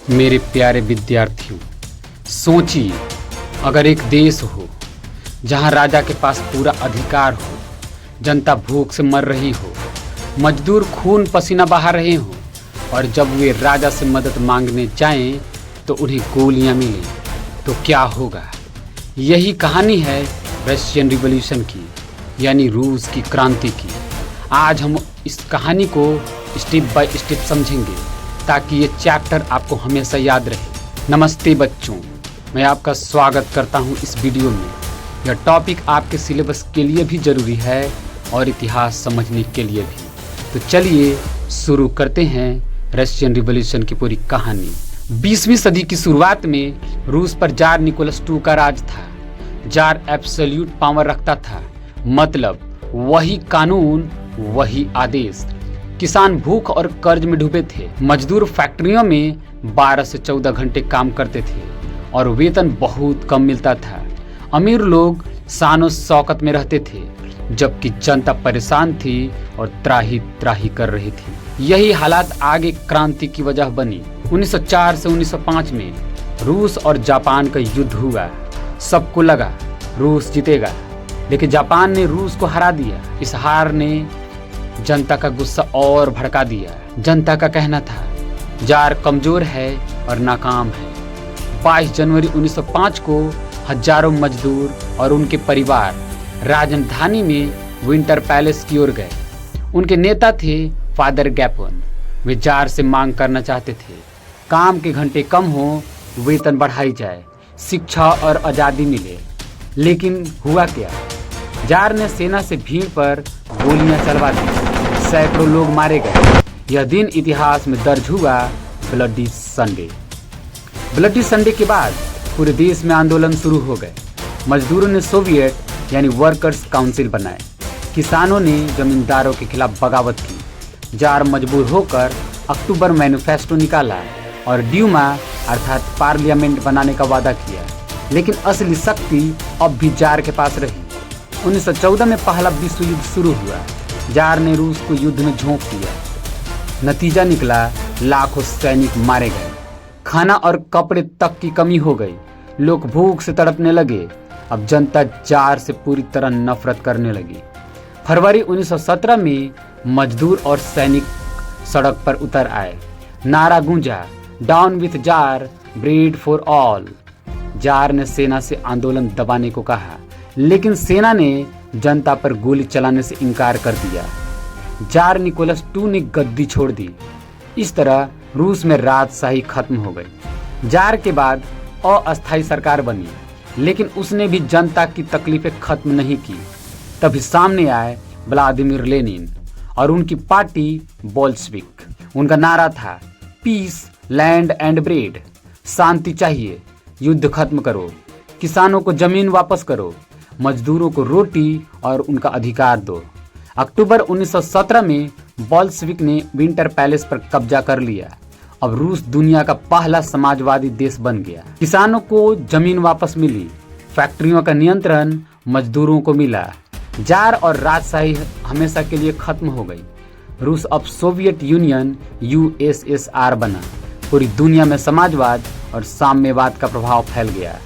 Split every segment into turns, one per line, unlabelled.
मेरे प्यारे विद्यार्थियों, सोचिए अगर एक देश हो जहां राजा के पास पूरा अधिकार हो, जनता भूख से मर रही हो, मजदूर खून पसीना बहा रहे हो और जब वे राजा से मदद मांगने जाएं तो उन्हें गोलियां मिलें, तो क्या होगा। यही कहानी है रशियन रिवॉल्यूशन की, यानी रूस की क्रांति की। आज हम इस कहानी को स्टेप बाय स्टेप समझेंगे ताकि ये चैप्टर आपको हमेशा याद रहे। नमस्ते बच्चों, मैं आपका स्वागत करता हूँ इस वीडियो में। यह टॉपिक आपके सिलेबस के लिए भी ज़रूरी है और इतिहास समझने के लिए भी। तो चलिए शुरू करते हैं रशियन रिवॉल्यूशन की पूरी कहानी। 20वीं सदी की शुरुआत में रूस पर जार निकोलस II का राज था। जार एब्सोल्यूट पावर रखता था, मतलब वही कानून वही आदेश। किसान भूख और कर्ज में डूबे थे। मजदूर फैक्ट्रियों में 12 से 14 घंटे काम करते थे और वेतन बहुत कम मिलता था। अमीर लोग शानो शौकत में रहते थे, जबकि जनता परेशान थी और त्राही त्राही कर रही थी। यही हालात आगे क्रांति की वजह बनी। 1904 से 1905 में रूस और जापान का युद्ध हुआ। सबको लगा रूस जीतेगा, लेकिन जापान ने रूस को हरा दिया। इस हार ने जनता का गुस्सा और भड़का दिया। जनता का कहना था जार कमजोर है और नाकाम है। 22 जनवरी 1905 को हजारों मजदूर और उनके परिवार राजधानी में विंटर पैलेस की ओर गए। उनके नेता थे फादर गैपोन। वे जार से मांग करना चाहते थे काम के घंटे कम हो, वेतन बढ़ाई जाए, शिक्षा और आज़ादी मिले। लेकिन हुआ क्या? जार ने सेना से भीड़ पर गोलियां चलवा दी। सैकड़ों लोग मारे गए। यह दिन इतिहास में दर्ज हुआ ब्लडी संडे। ब्लडी संडे के बाद पूरे देश में आंदोलन शुरू हो गए। मजदूरों ने सोवियत यानी वर्कर्स काउंसिल बनाए। किसानों ने जमींदारों के खिलाफ बगावत की। जार मजबूर होकर अक्टूबर मैनिफेस्टो निकाला और ड्यूमा अर्थात पार्लियामेंट बनाने का वादा किया। लेकिन असली शक्ति अब भी जार के पास रही। 1914 में पहला विश्व युद्ध शुरू हुआ। जार ने रूस को युद्ध में झोंक दिया। नतीजा निकला, लाखों सैनिक मारे गए। खाना और कपड़े तक की कमी हो गई। लोग भूख से तड़पने लगे। अब जनता जार से पूरी तरह नफरत करने लगी। फरवरी 1917 में मजदूर और सैनिक सड़क पर उतर आए। नारा गूंजा, down with jar, bread for all. Jar ने सेना से आंदोलन दबाने को कहा, लेकिन सेना ने जनता पर गोली चलाने से इनकार कर दिया। जार निकोलस II ने गद्दी छोड़ दी। इस तरह रूस में राजशाही खत्म हो गई। जार के बाद अस्थायी सरकार बनी, लेकिन उसने भी जनता की तकलीफें खत्म नहीं की। तभी सामने आए व्लादिमीर लेनिन और उनकी पार्टी बोल्शेविक। उनका नारा था पीस, लैंड एंड ब्रेड। शांति चाहिए, युद्ध खत्म करो, किसानों को जमीन वापस करो, मजदूरों को रोटी और उनका अधिकार दो। अक्टूबर 1917 में बोल्शेविक ने विंटर पैलेस पर कब्जा कर लिया। अब रूस दुनिया का पहला समाजवादी देश बन गया। किसानों को जमीन वापस मिली, फैक्ट्रियों का नियंत्रण मजदूरों को मिला। जार और राजशाही हमेशा के लिए खत्म हो गई। रूस अब सोवियत यूनियन USSR बना। पूरी दुनिया में समाजवाद और साम्यवाद का प्रभाव फैल गया।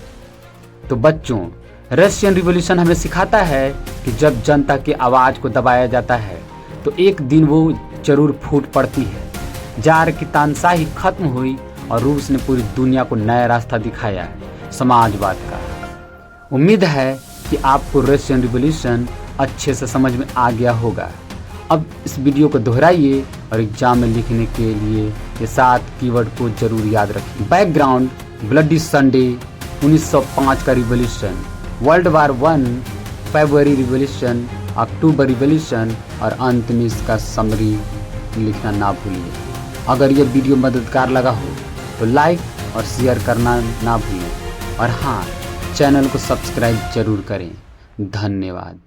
तो बच्चों, रशियन रिवॉल्यूशन हमें सिखाता है कि जब जनता की आवाज को दबाया जाता है तो एक दिन वो जरूर फूट पड़ती है। जार की तानाशाही खत्म हुई और रूस ने पूरी दुनिया को नया रास्ता दिखाया, समाजवाद का। उम्मीद है कि आपको रशियन रिवॉल्यूशन अच्छे से समझ में आ गया होगा। अब इस वीडियो को दोहराइए और एग्जाम में लिखने के लिए ये 7 कीवर्ड को जरूर याद रखिए। बैकग्राउंड, ब्लडी संडे, 1905 का revolution, world war I, February revolution, October revolution और अंत में इसका समरी लिखना ना भूलिए। अगर यह वीडियो मददगार लगा हो तो लाइक और शेयर करना ना भूलें और हाँ, चैनल को सब्सक्राइब जरूर करें। धन्यवाद।